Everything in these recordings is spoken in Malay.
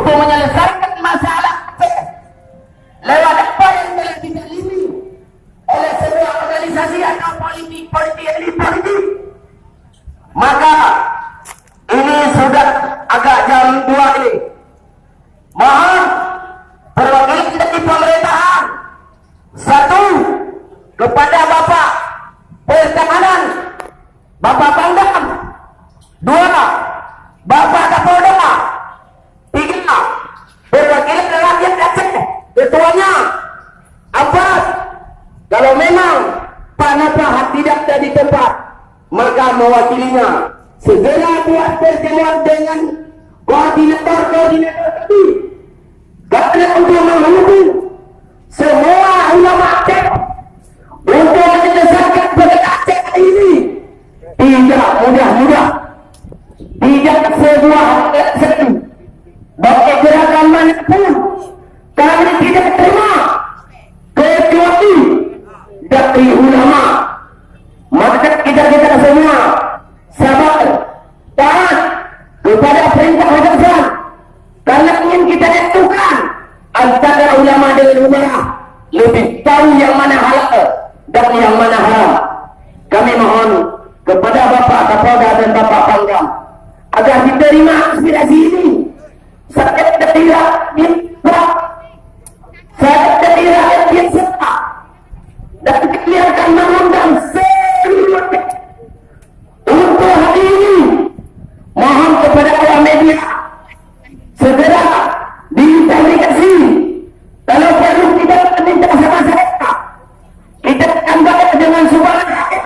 untuk menyelesaikan masalah lewat apa yang telah dijalimi oleh sebuah organisasi atau politik elit politik. Maka ini sudah agak jam 2 ini. Mohon perwakilan dari pemerintahan, satu, kepada Bapak Pertahanan, Bapak Pangdam, dua, Bapak Kapolda, tiga, perwakilan rakyat Aceh, ketuanya, empat, kalau memang Pak Napahat tidak ada di tempat, maka mewakilinya segera buat pertemuan dengan koordinator tadi, karena untuk menghubungi semua ulama Aceh untuk menyelesaikan perkara Aceh ini tidak mudah-mudah, tidak sebuah satu bagi gerakan manapun kami tidak terima kecuali dari ulama. Maka kita semua sabar, taat kepada perintah atasan, karena ingin kita tentukan antara ulama dengan umara, lebih tahu yang mana halal dan yang mana haram. Kami mohon kepada Bapak Kapolda dan Bapak Pangdam agar diterima aspirasi ini. Saya tidak dibuat, saya tidak diserta, dan kalian akan mengundang seluruh untuk hari ini. Mohon kepada awak media segera dipublikasi. Kalau perlu kita minta sama saya, kita akan bayar dengan sumbangan rakyat.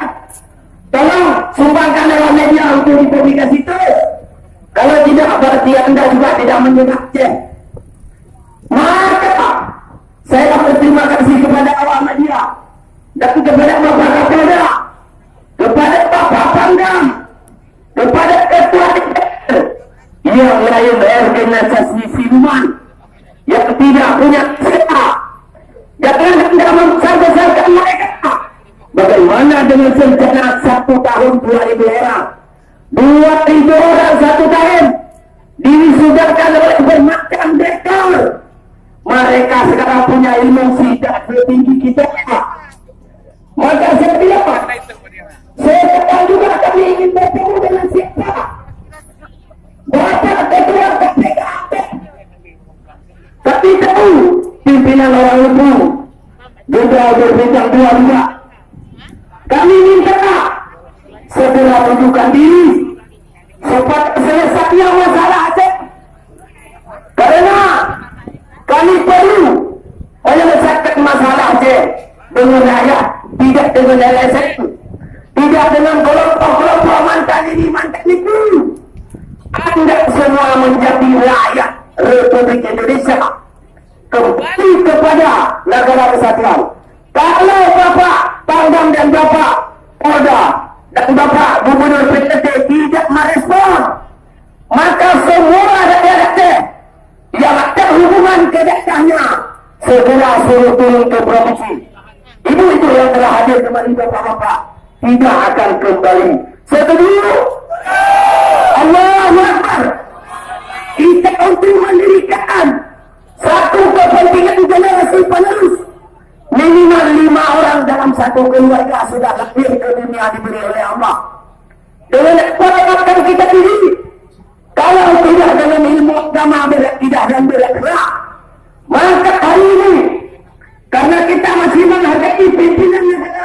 Tolong sumbangkan awak media untuk dipublikasi terus. Kalau tidak, berarti anda juga tidak menyenang Aceh. Maka saya berterima kasih kepada awak media dan kepada Bapak Kapolda, kepada Bapak Pangdam, kepada Ketua DPR yang lain organisasi siluman yang tidak punya cerita. Jangan anda membesar-besarkan mereka. Bagaimana dengan rencana 1 tahun 2.000 orang, 2.000 orang 1 tahun diwisudakan oleh bermacam dekor. Mereka sekarang punya ilmu tidak setinggi kita. Maka saya bilang, saya sekarang juga kami ingin bertemu dengan siapa. Bapak Ketua KPK, tapi tahu pimpinan orang itu juga berbintang 2 juga. Kami minta segera tunjukkan diri supaya selesainya masalah Aceh, karena kami perlu menyelesaikan masalah Aceh dengan rakyat, tidak dengan LSM, tidak dengan kelompok-kelompok mantan ini mantan itu. Anda semua menjadi rakyat Republik Indonesia, kembali kepada negara kesatuan. Kalau Bapak Pangdam dan Bapak Polda dan Bapak Gubernur PTT tidak merespon, maka semua rakyat Aceh yang ada hubungan ke daerahnya segera suruh turun ke provinsi. Ibu-ibu yang telah hadir kemarin, Bapak-Bapak, tidak akan kembali. Setuju? Allahu Akbar. Kita untuk mendirikan satu kepentingan generasi penerus. Minimal 5 orang dalam satu keluarga sudah lahir ke dunia diberi oleh Allah. Dengan apa akan kita diri? Kalau tidak dengan ilmu agama, tidak dan berakhlak, maka hari ini karena kita masih menghargai pimpinan negara